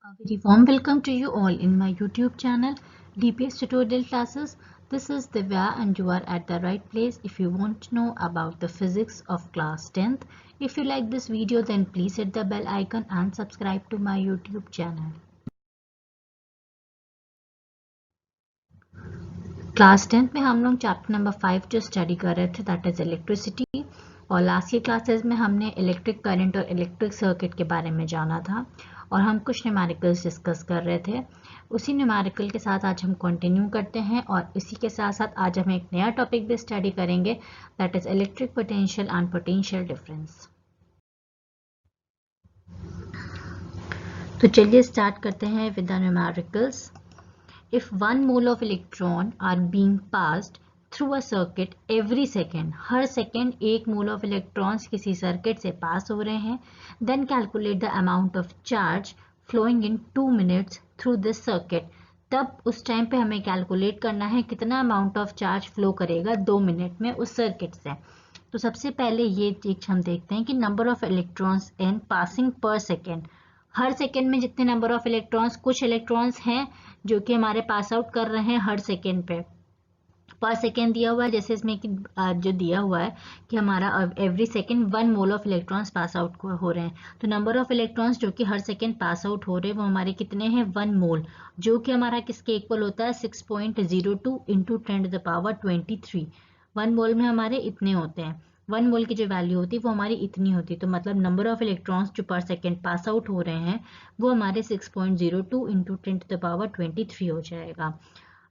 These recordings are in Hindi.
A very warm welcome to you all in my YouTube channel DPS tutorial classes. This is Divya and you are at the right place if you want to know about the physics of class 10th. If you like this video then please hit the bell icon and subscribe to my YouTube channel. Class 10th में हम लोग चैप्टर नंबर 5 जो स्टडी कर रहे थे दैट इज इलेक्ट्रिसिटी और लास्ट के क्लासेस में हमने इलेक्ट्रिक करंट और इलेक्ट्रिक सर्किट के बारे में जाना था और हम कुछ न्यूमेरिकल्स डिस्कस कर रहे थे। उसी न्यूमेरिकल के साथ आज हम कंटिन्यू करते हैं और इसी के साथ साथ आज हम एक नया टॉपिक भी स्टडी करेंगे that is electric potential and potential difference. तो चलिए स्टार्ट करते हैं with the numericals. If 1 mole of electron are being passed through a circuit every second, her second 1 mole of electrons किसी सर्किट से पास हो रहे हैं, then calculate the amount of charge flowing in 2 minutes through this circuit. तब उस टाइम पे हमें कैलकुलेट करना है कितना अमाउंट ऑफ चार्ज फ्लो करेगा 2 मिनट में उस सर्किट से। तो सबसे पहले ये चीज हम देखते हैं कि number of electrons in passing पर सेकेंड, हर सेकेंड में जितने नंबर ऑफ इलेक्ट्रॉन्स, कुछ इलेक्ट्रॉन्स हैं जो कि हमारे पास आउट कर रहे हैं हर सेकेंड पे, पर सेकेंड दिया हुआ है जैसे इसमें कि जो दिया हुआ है कि हमारा every second 1 mole of electrons pass out हो रहे हैं। तो नंबर ऑफ इलेक्ट्रॉन्स जो कि हर सेकेंड पास आउट हो रहे हैं वो हमारे कितने हैं 1 मोल, जो कि हमारा किसके इक्वल होता है 6.02 इंटू 10⁻23। 1 मोल में हमारे इतने होते हैं, 1 मोल की जो वैल्यू होती है वो हमारी इतनी होती है। तो मतलब नंबर ऑफ इलेक्ट्रॉन्स जो पर सेकेंड पास आउट हो रहे हैं वो हमारे 6.02 इंटू 10⁻23 हो जाएगा।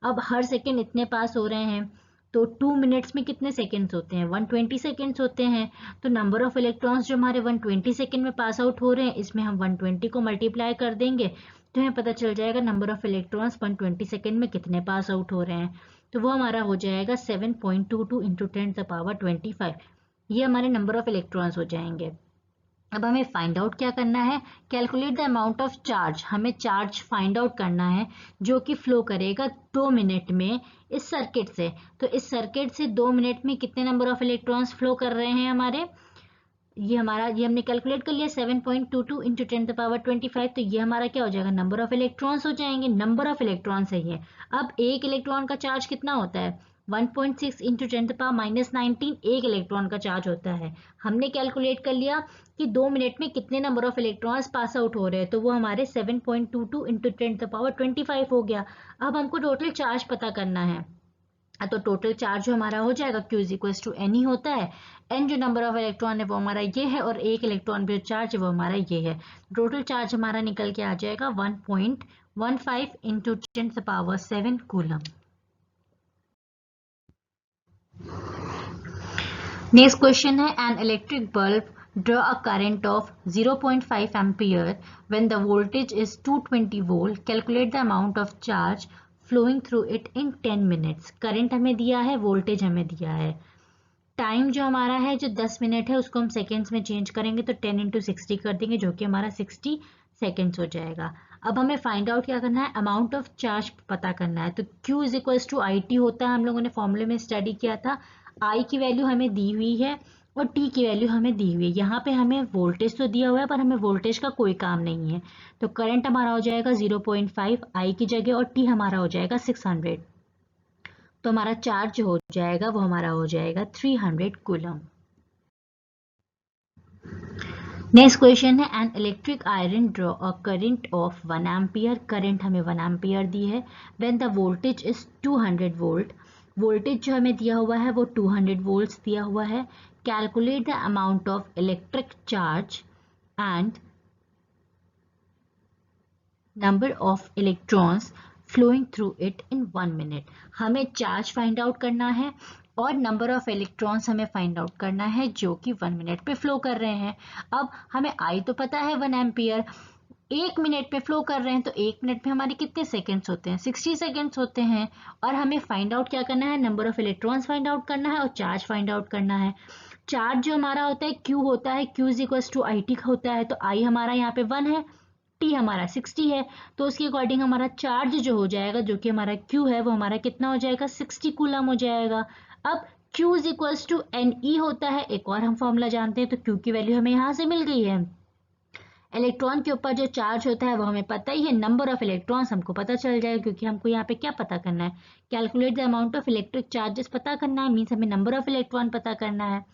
अब हर सेकेंड इतने पास हो रहे हैं तो 2 मिनट्स में कितने सेकेंड्स होते हैं 120 सेकेंड्स होते हैं। तो नंबर ऑफ इलेक्ट्रॉन्स जो हमारे 120 सेकेंड में पास आउट हो रहे हैं इसमें हम 120 को मल्टीप्लाई कर देंगे तो हमें पता चल जाएगा नंबर ऑफ इलेक्ट्रॉन्स 120 सेकेंड में कितने पास आउट हो रहे हैं। तो वो हमारा हो जाएगा 7.22 इंटू 10⁻25। ये हमारे नंबर ऑफ इलेक्ट्रॉन्स हो जाएंगे। अब हमें फाइंड आउट क्या करना है, calculate the amount of charge, हमें चार्ज फाइंड आउट करना है जो कि फ्लो करेगा 2 मिनट में इस सर्किट से। तो इस सर्किट से 2 मिनट में कितने नंबर ऑफ इलेक्ट्रॉन्स फ्लो कर रहे हैं हमारे, ये हमने कैलकुलेट कर लिया 7.22 इंटू 10⁻25। तो ये हमारा क्या हो जाएगा नंबर ऑफ इलेक्ट्रॉन्स हो जाएंगे, नंबर ऑफ इलेक्ट्रॉन्स है ये। अब एक इलेक्ट्रॉन का चार्ज कितना होता है 1.6 इंटू 10⁻19 एक इलेक्ट्रॉन का चार्ज होता है। हमने कैलकुलेट कर लिया कि 2 मिनट में कितने number of electrons pass out हो रहे हैं, तो वो हमारे 7.22 इंटू 10⁻25 हो गया। अब हमको टोटल चार्ज पता करना है, तो टोटल चार्ज जो हमारा हो जाएगा Q is equal to N ही होता है। एन जो नंबर ऑफ इलेक्ट्रॉन है वो हमारा ये है और एक इलेक्ट्रॉन पे चार्ज है वो हमारा ये है। टोटल चार्ज हमारा निकल के आ जाएगा 1.15 इंटू 10⁻7 कूलम। नेक्स्ट क्वेश्चन है an electric bulb draw a current of 0.5 ampere when the voltage is 220 volt. Calculate the amount of charge flowing through it in 10 minutes. Current हमें दिया है, वोल्टेज हमें दिया है, टाइम जो हमारा है जो 10 मिनट है उसको हम सेकेंड्स में चेंज करेंगे तो 10 इंटू 60 कर देंगे जो कि हमारा 60 सेकेंड्स हो जाएगा। अब हमें फाइंड आउट क्या करना है, अमाउंट ऑफ चार्ज पता करना है। तो Q is equal to I T होता है, हम लोगों ने फॉर्मूले में स्टडी किया था। I की वैल्यू हमें दी हुई है और T की वैल्यू हमें दी हुई है। यहाँ पे हमें वोल्टेज तो दिया हुआ है पर हमें वोल्टेज का कोई काम नहीं है। तो करंट हमारा हो जाएगा 0.5 I की जगह और T हमारा हो जाएगा 600। तो हमारा चार्ज हो जाएगा वो हमारा हो जाएगा 300 कूलम। नेक्स्ट क्वेश्चन है an electric iron draw a current of 1 ampere, current हमें 1 एम्पियर दी है when the voltage is 200 volt, voltage जो हमें दिया हुआ है वो 200 वोल्ट्स दिया हुआ है। Calculate the amount of electric charge and number of electrons flowing through it in 1 minute. हमें चार्ज फाइंड आउट करना है और नंबर ऑफ इलेक्ट्रॉन्स हमें फाइंड आउट करना है जो कि 1 मिनट पे फ्लो कर रहे हैं। अब हमें आई तो पता है 1 एम्पियर, 1 मिनट पे फ्लो कर रहे हैं तो 1 मिनट में हमारे कितने सेकेंड्स होते हैं 60 सेकेंड्स होते हैं। और हमें फाइंड आउट क्या करना है, number of electrons find out करना है और चार्ज फाइंड आउट करना है। चार्ज जो हमारा होता है Q होता है, Q is equal to I T होता है। तो आई हमारा यहाँ पे 1 है, T हमारा 60 है, तो उसके अकॉर्डिंग हमारा चार्ज जो हो जाएगा जो कि हमारा Q है वो हमारा कितना हो जाएगा 60 कूलम हो जाएगा। अब Q is equal to N E होता है, एक और हम फॉर्मूला जानते हैं तो Q की वैल्यू हमें यहाँ से मिल गई है, इलेक्ट्रॉन के ऊपर जो चार्ज होता है वो हमें पता ही है, नंबर ऑफ इलेक्ट्रॉन्स हमको पता चल जाएगा क्योंकि हमको यहाँ पे क्या पता करना है, calculate the amount of electric charges पता करना है, मीन्स हमें नंबर ऑफ इलेक्ट्रॉन पता करना है,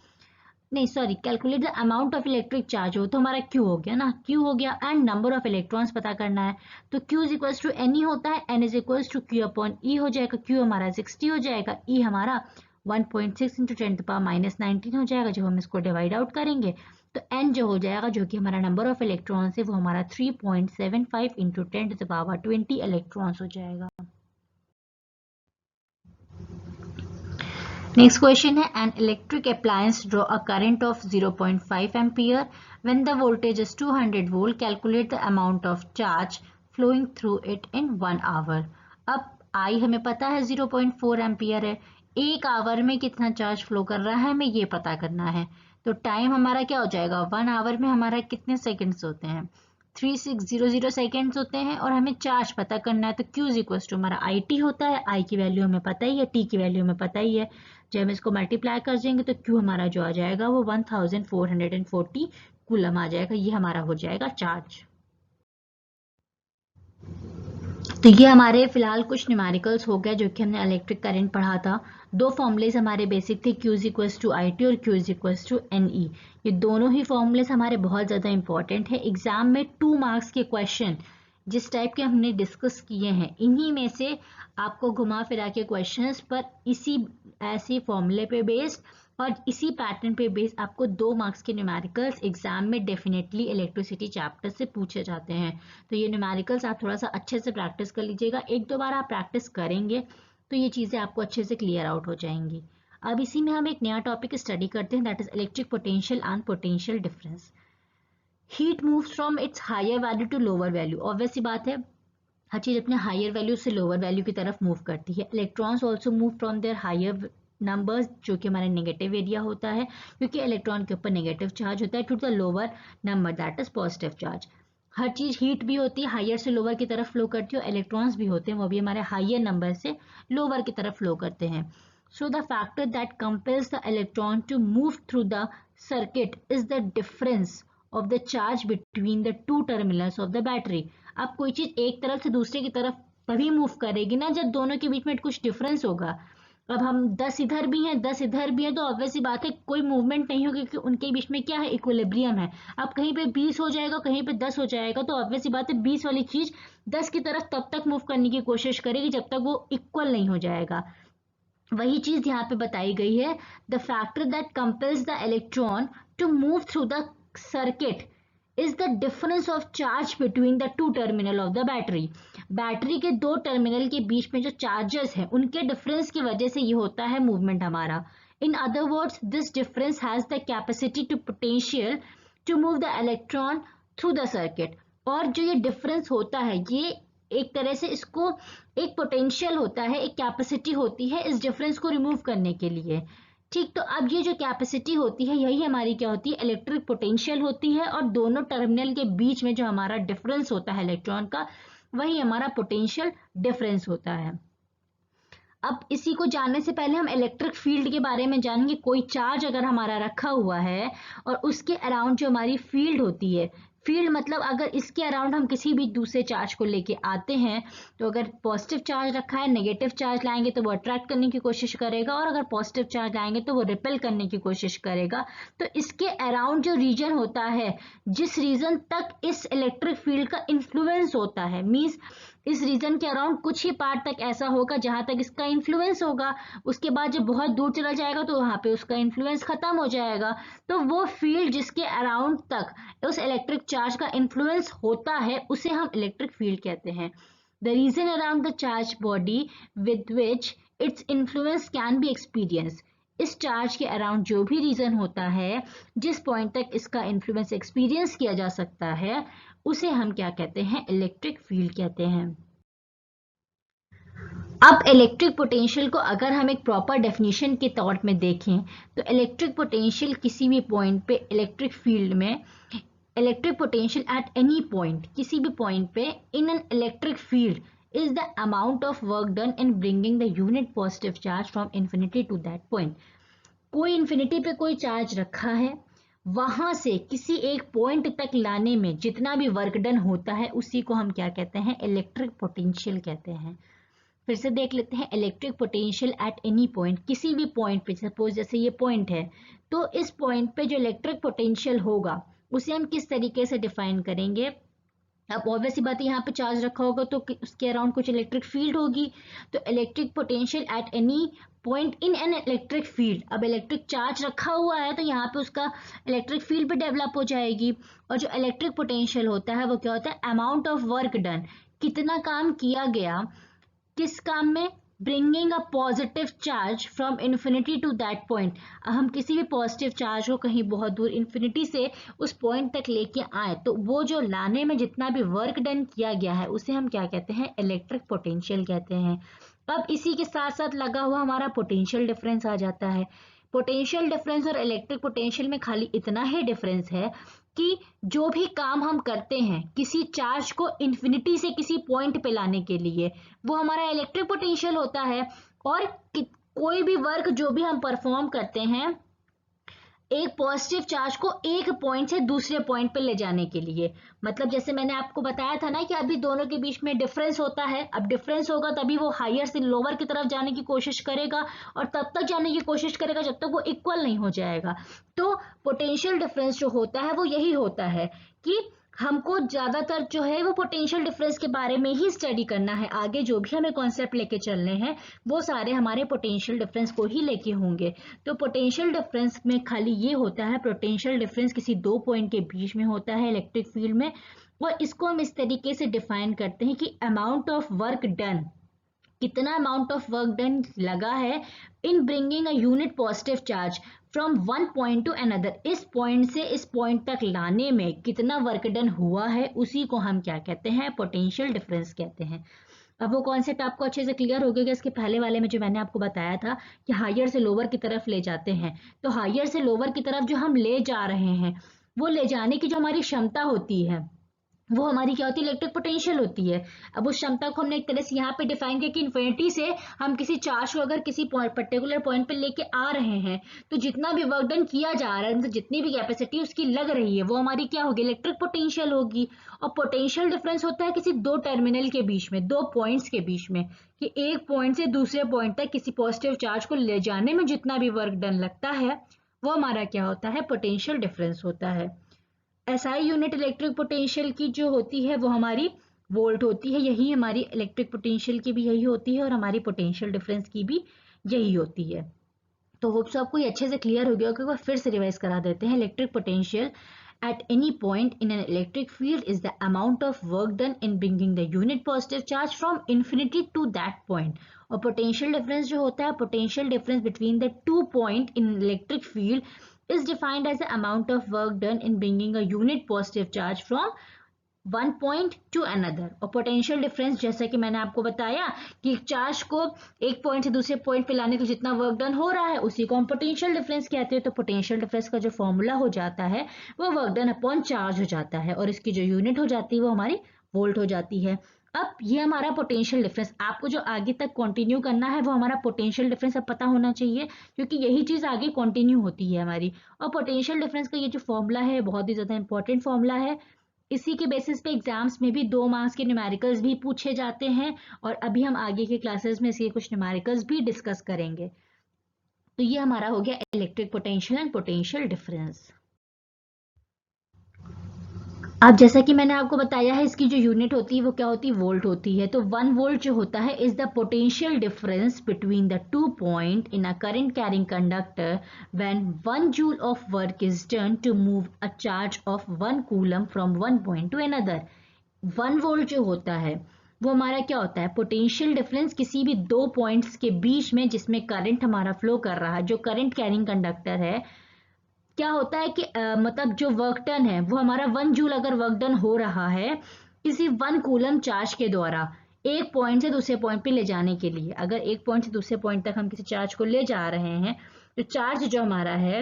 नहीं sorry, calculate the amount of electric charge हो तो हमारा Q हो गया ना, Q हो गया, एंड नंबर ऑफ इलेक्ट्रॉन्स पता करना है तो Q is equals to NE होता है, N is equals to Q upon E हो जाएगा, Q हमारा 60 हो जाएगा, E हमारा 1.6 इंटू 10⁻19 हो जाएगा। जब हम इसको डिवाइड आउट करेंगे तो N जो हो जाएगा, जो कि हमारा नंबर ऑफ इलेक्ट्रॉन्स है, वो हमारा 3.75 इंटू 10⁻20 इलेक्ट्रॉन्स हो जाएगा। Next question है, an electric appliance draw a current of 0.5 ampere when the voltage is 200 volt. Calculate the amount of charge flowing through it in 1 hour. अब I हमें पता है 0.4 एम्पियर है, एक आवर में कितना चार्ज फ्लो कर रहा है हमें ये पता करना है। तो टाइम हमारा क्या हो जाएगा, 1 आवर में हमारा कितने सेकेंड्स होते हैं, 3600 सेकेंड्स होते हैं, और हमें चार्ज पता करना है तो Q इज इक्वल टू हमारा IT होता है, I की वैल्यू हमें पता ही है, T की वैल्यू हमें पता ही है। जब हम इसको मल्टीप्लाई कर देंगे तो Q हमारा जो आ जाएगा वो 1440 कूलम आ जाएगा, ये हमारा हो जाएगा चार्ज। तो ये हमारे फिलहाल कुछ न्यूमेरिकल्स हो गए जो कि हमने इलेक्ट्रिक करंट पढ़ा था। दो फॉर्मूलेज हमारे बेसिक थे, Q is equals to IT और Q is equals to NE। ये दोनों ही फॉर्मूलेज हमारे बहुत ज़्यादा इंपॉर्टेंट है। एग्जाम में 2 मार्क्स के क्वेश्चन जिस टाइप के हमने डिस्कस किए हैं, इन्हीं में से आपको घुमा फिरा के क्वेश्चंस पर इसी ऐसे फॉर्मूले पे बेस्ड और इसी पैटर्न पे बेस्ड आपको 2 मार्क्स के न्यूमेरिकल्स एग्जाम में डेफिनेटली इलेक्ट्रिसिटी चैप्टर से पूछे जाते हैं। तो ये न्यूमेरिकल्स आप थोड़ा सा अच्छे से प्रैक्टिस कर लीजिएगा, 1-2 बार आप प्रैक्टिस करेंगे तो ये चीज़ें आपको अच्छे से क्लियर आउट हो जाएंगी। अब इसी में हम एक नया टॉपिक स्टडी करते हैं, that is electric potential and potential difference. Heat moves from its higher value to lower value, obvious सी बात है हर चीज अपने हायर वैल्यू से लोअर वैल्यू की तरफ मूव करती है। Electrons also move from their higher numbers, जो कि हमारा नेगेटिव एरिया होता है क्योंकि इलेक्ट्रॉन के ऊपर नेगेटिव चार्ज होता है, to the lower number that is positive charge. हर चीज हीट भी होती है, हायर से लोअर की तरफ फ्लो करती है, और इलेक्ट्रॉन्स भी होते हैं वो भी हमारे हायर नंबर से लोअर की तरफ फ्लो करते हैं। So the factor that compels the electron to move through the circuit is the difference of the charge between the 2 terminals of the battery. अब कोई चीज एक तरफ से दूसरे की तरफ तभी मूव करेगी ना जब दोनों के बीच में कुछ डिफरेंस होगा। अब हम 10 इधर भी हैं 10 इधर भी है तो ऑब्वियस सी बात है कोई मूवमेंट नहीं होगी क्योंकि उनके बीच में क्या है, इक्विलिब्रियम है। अब कहीं पे 20 हो जाएगा कहीं पे 10 हो जाएगा तो ऑब्वियस सी बात है 20 वाली चीज 10 की तरफ तब तक मूव करने की कोशिश करेगी जब तक वो इक्वल नहीं हो जाएगा। वही चीज यहाँ पे बताई गई है, the factor that compels the electron to move through the circuit is the difference of charge between the 2 terminal of the battery. Battery के 2 टर्मिनल के बीच में जो चार्जेस हैं उनके डिफरेंस की वजह से ये होता है मूवमेंट हमारा। In other words this difference has the capacity to potential to move the electron through the circuit. और जो ये डिफरेंस होता है ये एक तरह से इसको एक पोटेंशियल होता है, एक कैपेसिटी होती है इस डिफरेंस को रिमूव करने के लिए। ठीक, तो अब ये जो कैपेसिटी होती है यही हमारी क्या होती है, इलेक्ट्रिक पोटेंशियल होती है, और दोनों टर्मिनल के बीच में जो हमारा डिफरेंस होता है इलेक्ट्रॉन का वही हमारा पोटेंशियल डिफरेंस होता है। अब इसी को जानने से पहले हम इलेक्ट्रिक फील्ड के बारे में जानेंगे। कोई चार्ज अगर हमारा रखा हुआ है और उसके अराउंड जो हमारी फील्ड होती है, फील्ड मतलब अगर इसके अराउंड हम किसी भी दूसरे चार्ज को लेके आते हैं तो अगर पॉजिटिव चार्ज रखा है नेगेटिव चार्ज लाएंगे तो वो अट्रैक्ट करने की कोशिश करेगा, और अगर पॉजिटिव चार्ज लाएंगे तो वो रिपेल करने की कोशिश करेगा। तो इसके अराउंड जो रीजन होता है, जिस रीजन तक इस इलेक्ट्रिक फील्ड का इन्फ्लुएंस होता है, मीन्स इस रीजन के अराउंड कुछ ही पार्ट तक ऐसा होगा जहां तक इसका इन्फ्लुएंस होगा, उसके बाद जब बहुत दूर चला जाएगा तो वहां पे उसका इन्फ्लुएंस खत्म हो जाएगा। तो वो फील्ड जिसके अराउंड तक उस इलेक्ट्रिक चार्ज का इन्फ्लुएंस होता है उसे हम इलेक्ट्रिक फील्ड कहते हैं। The region around the charge body with which its influence can be experience. इस चार्ज के अराउंड जो भी रीजन होता है जिस पॉइंट तक इसका इन्फ्लुएंस एक्सपीरियंस किया जा सकता है उसे हम क्या कहते हैं, इलेक्ट्रिक फील्ड कहते हैं। अब इलेक्ट्रिक पोटेंशियल को अगर हम एक प्रॉपर डेफिनेशन के तौर में देखें तो इलेक्ट्रिक पोटेंशियल किसी भी पॉइंट पे इलेक्ट्रिक फील्ड में, electric potential at any point किसी भी पॉइंट पे in an electric field is the amount of work done in bringing the unit positive charge from infinity to that point। कोई इन्फिनिटी पे कोई चार्ज रखा है, वहां से किसी एक पॉइंट तक लाने में जितना भी वर्क डन होता है उसी को हम क्या कहते हैं, इलेक्ट्रिक पोटेंशियल कहते हैं। फिर से देख लेते हैं, electric potential at any point, किसी भी पॉइंट पे, सपोज जैसे ये पॉइंट है तो इस पॉइंट पे जो इलेक्ट्रिक पोटेंशियल होगा उसे हम किस तरीके से डिफाइन करेंगे। अब ऑब्वियस सी बात है, यहाँ पे चार्ज रखा होगा तो उसके अराउंड कुछ इलेक्ट्रिक फील्ड होगी, तो electric potential at any point in an electric field, अब इलेक्ट्रिक चार्ज रखा हुआ है तो यहाँ पे उसका इलेक्ट्रिक फील्ड भी डेवलप हो जाएगी। और जो इलेक्ट्रिक पोटेंशियल होता है वो क्या होता है, अमाउंट ऑफ वर्क डन, कितना काम किया गया किस काम में, bringing a positive charge from infinity to that point. हम किसी भी पॉजिटिव चार्ज को कहीं बहुत दूर इन्फिनिटी से उस पॉइंट तक लेके आए तो वो जो लाने में जितना भी वर्क डन किया गया है उसे हम क्या कहते हैं, इलेक्ट्रिक पोटेंशियल कहते हैं। अब इसी के साथ साथ लगा हुआ हमारा पोटेंशियल डिफरेंस आ जाता है। पोटेंशियल डिफरेंस और इलेक्ट्रिक पोटेंशियल में खाली इतना ही डिफरेंस है कि जो भी काम हम करते हैं किसी चार्ज को इन्फिनिटी से किसी पॉइंट पे लाने के लिए, वो हमारा इलेक्ट्रिक पोटेंशियल होता है। और कोई भी वर्क जो भी हम परफॉर्म करते हैं एक पॉजिटिव चार्ज को एक पॉइंट से दूसरे पॉइंट पे ले जाने के लिए, मतलब जैसे मैंने आपको बताया था ना कि अभी दोनों के बीच में डिफरेंस होता है, अब डिफरेंस होगा तभी वो हायर से लोअर की तरफ जाने की कोशिश करेगा और तब तक जाने की कोशिश करेगा जब तक वो इक्वल नहीं हो जाएगा। तो पोटेंशियल डिफरेंस जो होता है वो यही होता है कि हमको ज्यादातर जो है वो पोटेंशियल डिफरेंस के बारे में ही स्टडी करना है, आगे जो भी हमें कॉन्सेप्ट लेके चलने हैं वो सारे हमारे पोटेंशियल डिफरेंस को ही लेके होंगे। तो पोटेंशियल डिफरेंस में खाली ये होता है, पोटेंशियल डिफरेंस किसी दो पॉइंट के बीच में होता है इलेक्ट्रिक फील्ड में, और इसको हम इस तरीके से डिफाइन करते हैं कि अमाउंट ऑफ वर्क डन, कितना अमाउंट ऑफ वर्क डन लगा है in bringing a unit positive charge from one point to another, इस पॉइंट से इस पॉइंट तक लाने में कितना वर्क डन हुआ है उसी को हम क्या कहते हैं, पोटेंशियल डिफरेंस कहते हैं। अब वो कॉन्सेप्ट आपको अच्छे से क्लियर हो गया, इसके पहले वाले में जो मैंने आपको बताया था कि हायर से लोअर की तरफ ले जाते हैं, तो हायर से लोअर की तरफ जो हम ले जा रहे हैं वो ले जाने की जो हमारी क्षमता होती है वो हमारी क्या होती है, इलेक्ट्रिक पोटेंशियल होती है। अब उस क्षमता को हमने एक तरह से यहाँ पे डिफाइन किया कि इन्फिनिटी से हम किसी चार्ज को अगर किसी पर्टिकुलर पॉइंट पे लेके आ रहे हैं तो जितना भी वर्क डन किया जा रहा है, मतलब जितनी भी कैपेसिटी उसकी लग रही है वो हमारी क्या होगी, इलेक्ट्रिक पोटेंशियल होगी। और पोटेंशियल डिफरेंस होता है किसी दो टर्मिनल के बीच में, दो पॉइंट्स के बीच में, कि एक पॉइंट से दूसरे पॉइंट तक किसी पॉजिटिव चार्ज को ले जाने में जितना भी वर्क डन लगता है वो हमारा क्या होता है, पोटेंशियल डिफरेंस होता है। एसआई यूनिट इलेक्ट्रिक पोटेंशियल की जो होती है वो हमारी वोल्ट होती है, यही हमारी इलेक्ट्रिक पोटेंशियल की भी यही होती है और हमारी पोटेंशियल डिफरेंस की भी यही होती है। तो होप सो आपको ये अच्छे से क्लियर हो गया होगा, फिर से रिवाइज करा देते हैं। Electric potential at any point in an electric field is the amount of work done in bringing the unit positive charge from infinity to that point। और potential difference जो होता है, potential difference between the two point in electric field is defined as the amount of work done in bringing a unit positive charge from one point to another. और पोटेंशियल डिफरेंस जैसा कि मैंने आपको बताया कि चार्ज को एक पॉइंट से दूसरे पॉइंट पे लाने को जितना वर्क डन हो रहा है उसी को हम पोटेंशियल डिफरेंस कहते हैं। तो पोटेंशियल डिफरेंस का जो फॉर्मूला हो जाता है वो वर्क डन अपॉन चार्ज हो जाता है और इसकी जो यूनिट हो जाती है वो हमारी वोल्ट हो जाती है। अब ये हमारा पोटेंशियल डिफरेंस, आपको जो आगे तक कंटिन्यू करना है वो हमारा पोटेंशियल डिफरेंस अब पता होना चाहिए क्योंकि यही चीज आगे कंटिन्यू होती है हमारी। और पोटेंशियल डिफरेंस का ये जो फॉर्मूला है बहुत ही ज्यादा इंपॉर्टेंट फॉर्मूला है, इसी के बेसिस पे एग्जाम्स में भी 2 मार्क्स के न्यूमेरिकल्स भी पूछे जाते हैं और अभी हम आगे के क्लासेस में इसके कुछ न्यूमेरिकल्स भी डिस्कस करेंगे। तो ये हमारा हो गया electric potential and potential difference. अब जैसा कि मैंने आपको बताया है इसकी जो यूनिट होती है वो क्या होती है, वोल्ट होती है। तो 1 वोल्ट जो होता है is the potential difference between the two point in a current carrying conductor when 1 joule of work is done to move a charge of 1 coulomb from one point to another. 1 volt जो होता है वो हमारा क्या होता है, पोटेंशियल डिफरेंस किसी भी दो पॉइंट्स के बीच में जिसमें करंट हमारा फ्लो कर रहा है, जो करंट कैरिंग कंडक्टर है। क्या होता है कि मतलब जो वर्क डन है वो हमारा 1 जूल अगर वर्क डन हो रहा है किसी 1 कूलम चार्ज के द्वारा एक पॉइंट से दूसरे पॉइंट पे ले जाने के लिए, अगर एक पॉइंट से दूसरे पॉइंट तक हम किसी चार्ज को ले जा रहे हैं तो चार्ज जो हमारा है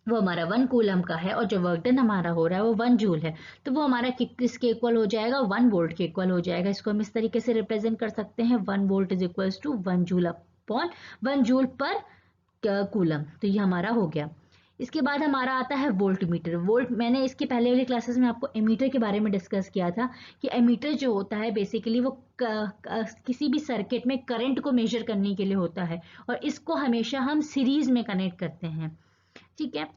वो हमारा 1 कूलम का है और जो वर्क डन हमारा हो रहा है वो 1 जूल है। तो वो हमारा किसके इक्वल हो जाएगा, 1 वोल्ट के इक्वल हो जाएगा। इसको हम इस तरीके से रिप्रेजेंट कर सकते हैं, 1 volt is equal to 1 joule upon 1 joule per coulomb. तो ये हमारा हो गया। इसके बाद हमारा आता है वोल्ट मीटर। वोल्ट मैंने इसके पहले वाली क्लासेस में आपको एमीटर के बारे में डिस्कस किया था कि एमीटर जो होता है बेसिकली वो किसी भी सर्किट में करंट को मेजर करने के लिए होता है और इसको हमेशा हम सीरीज में कनेक्ट करते हैं, ठीक है।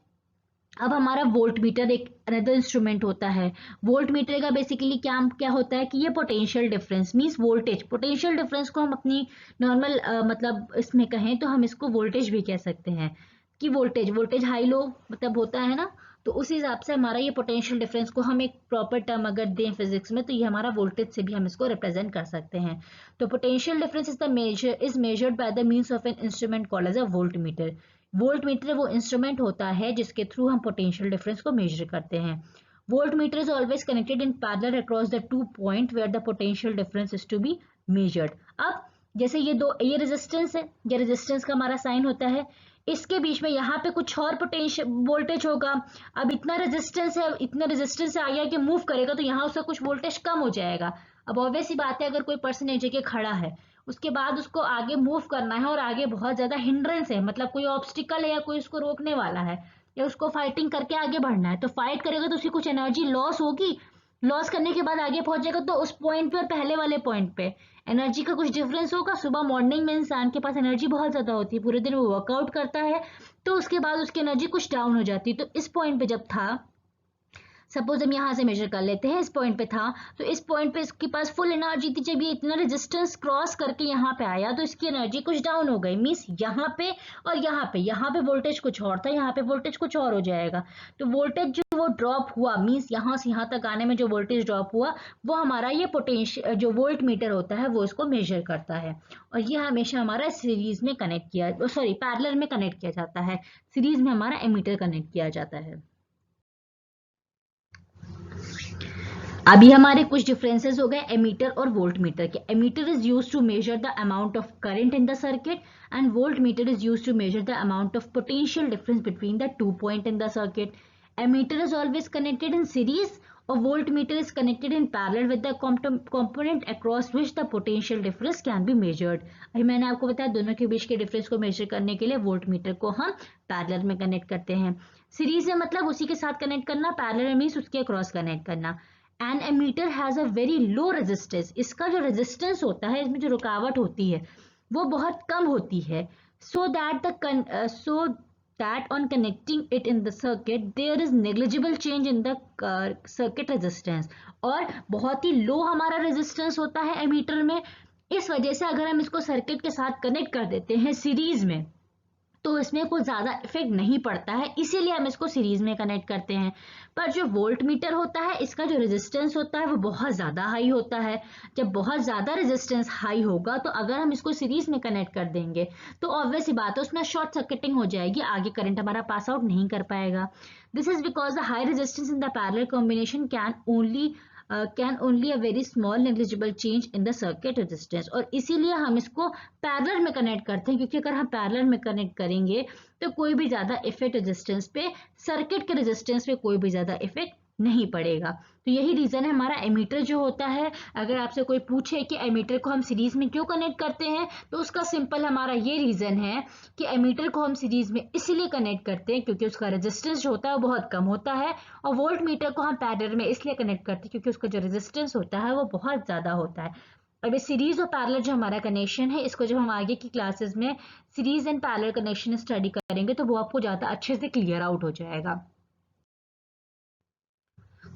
अब हमारा वोल्ट मीटर एक अनदर इंस्ट्रूमेंट होता है। वोल्ट मीटर का बेसिकली क्या होता है कि ये potential difference means voltage, potential difference को हम अपनी नॉर्मल मतलब इसमें कहें तो हम इसको वोल्टेज भी कह सकते हैं कि वोल्टेज हाई लो मतलब होता है ना, तो उस हिसाब से हमारा ये पोटेंशियल डिफरेंस को हम एक प्रॉपर टर्म अगर दें फिजिक्स में तो ये हमारा वोल्टेज से भी हम इसको रिप्रेजेंट कर सकते हैं। तो potential difference is measured by the means of an instrument called as a volt meter. Volt meter वो इंस्ट्रूमेंट होता है जिसके थ्रू हम पोटेंशियल डिफरेंस को मेजर करते हैं। Volt metre is always connected in parallel across the two point where the potential difference is to be measured. अब जैसे ये रेजिस्टेंस है, ये रेजिस्टेंस का हमारा साइन होता है, इसके बीच में यहाँ पे कुछ और पोटेंशियल वोल्टेज होगा। अब इतना रेजिस्टेंस है, इतना रेजिस्टेंस से आगे आगे मूव करेगा तो यहाँ उसका कुछ वोल्टेज कम हो जाएगा। अब ऑब्वियस सी बात है अगर कोई पर्सन एक जगह खड़ा है उसके बाद उसको आगे मूव करना है और आगे बहुत ज्यादा हिंड्रेंस है मतलब कोई ऑब्स्टिकल है या कोई उसको रोकने वाला है या उसको फाइटिंग करके आगे बढ़ना है, तो फाइट करेगा तो उसकी कुछ एनर्जी लॉस होगी, लॉस करने के बाद आगे पहुंचेगा तो उस पॉइंट पे और पहले वाले पॉइंट पे एनर्जी का कुछ डिफरेंस होगा। सुबह मॉर्निंग में इंसान के पास एनर्जी बहुत ज्यादा होती है, पूरे दिन वो वर्कआउट करता है तो उसके बाद उसकी एनर्जी कुछ डाउन हो जाती है। तो इस पॉइंट पे जब था, सपोज हम यहाँ से मेजर कर लेते हैं, इस पॉइंट पे था तो इस पॉइंट पे इसके पास फुल एनर्जी थी, जब ये इतना रेजिस्टेंस क्रॉस करके यहाँ पे आया तो इसकी एनर्जी कुछ डाउन हो गई। मींस यहाँ पे और यहाँ पे वोल्टेज कुछ और था, यहाँ पे वोल्टेज कुछ और हो जाएगा। तो वोल्टेज जो वो ड्रॉप हुआ मींस यहाँ से यहाँ तक आने में जो वोल्टेज ड्रॉप हुआ वो हमारा ये पोटेंशियल जो वोल्ट मीटर होता है वो इसको मेजर करता है और ये हमेशा हमारा सीरीज में कनेक्ट किया पैरेलल में कनेक्ट किया जाता है, सीरीज में हमारा एमीटर कनेक्ट किया जाता है। अभी हमारे कुछ डिफरेंसेस हो गए एमीटर और वोल्ट मीटर के। Ammeter is used to measure the amount of current in the circuit and volt meter is used to measure the amount of potential difference between the two point in the circuit. Ammeter is always connected in series और volt meter is connected in parallel with the component across which the potential difference can be measured. अभी मैंने आपको बताया दोनों के बीच के डिफरेंस को मेजर करने के लिए वोल्ट मीटर को हम पैरेलल में कनेक्ट करते हैं। सीरीज में मतलब उसी के साथ कनेक्ट करना, पैरेलल मींस उसके अक्रॉस कनेक्ट करना। An ammeter has a very low resistance, इसका जो रेजिस्टेंस होता है, इसमें जो रुकावट होती है वो बहुत कम होती है। So that on connecting it in the circuit there is negligible change in the circuit resistance, और बहुत ही लो हमारा रेजिस्टेंस होता है एमीटर में। इस वजह से अगर हम इसको सर्किट के साथ कनेक्ट कर देते हैं सीरीज में तो इसमें कोई ज्यादा इफेक्ट नहीं पड़ता है, इसीलिए हम इसको सीरीज में कनेक्ट करते हैं। पर जो वोल्ट मीटर होता है इसका जो रेजिस्टेंस होता है वो बहुत ज्यादा हाई होता है। जब बहुत ज्यादा रेजिस्टेंस हाई होगा तो अगर हम इसको सीरीज में कनेक्ट कर देंगे तो ऑब्वियस सी बात है उसमें शॉर्ट सर्किटिंग हो जाएगी, आगे करंट हमारा पास आउट नहीं कर पाएगा। This is because the high resistance in the parallel combination can only a very small negligible change in the circuit resistance, और इसीलिए हम इसको पैरेलल में कनेक्ट करते हैं, क्योंकि अगर हम पैरेलल में कनेक्ट करेंगे तो कोई भी ज्यादा इफेक्ट रेजिस्टेंस पे, सर्किट के रेजिस्टेंस पे कोई भी ज्यादा इफेक्ट नहीं पड़ेगा। तो यही रीजन है हमारा एमीटर जो होता है, अगर आपसे कोई पूछे कि एमीटर को हम सीरीज में क्यों कनेक्ट करते हैं तो उसका सिंपल हमारा ये रीजन है कि एमीटर को हम सीरीज में इसलिए कनेक्ट करते हैं क्योंकि उसका रेजिस्टेंस जो होता है वो बहुत कम होता है, और वोल्ट मीटर को हम पैरेलल में इसलिए कनेक्ट करते हैं क्योंकि उसका जो रेजिस्टेंस होता है वो बहुत ज्यादा होता है। अब इस सीरीज और पैरेलल जो हमारा कनेक्शन है इसको जब हम आगे की क्लासेस में series and parallel connection study करेंगे तो वो आपको ज्यादा अच्छे से क्लियर आउट हो जाएगा।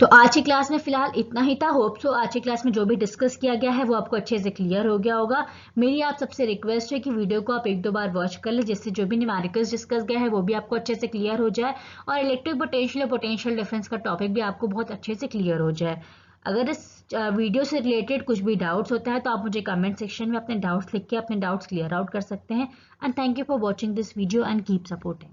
तो आज की क्लास में फिलहाल इतना ही था। होप सो आज की क्लास में जो भी डिस्कस किया गया है वो आपको अच्छे से क्लियर हो गया होगा। मेरी आप सबसे रिक्वेस्ट है कि वीडियो को आप एक दो बार वॉच कर ले, जिससे जो भी न्यूमेरिकल्स डिस्कस गया है वो भी आपको अच्छे से क्लियर हो जाए और इलेक्ट्रिक पोटेंशियल और पोटेंशियल डिफरेंस का टॉपिक भी आपको बहुत अच्छे से क्लियर हो जाए। अगर इस वीडियो से रिलेटेड कुछ भी डाउट्स होता है तो आप मुझे कमेंट सेक्शन में अपने डाउट्स लिख के अपने डाउट्स क्लियर आउट कर सकते हैं। And thank you for watching this video and keep supporting.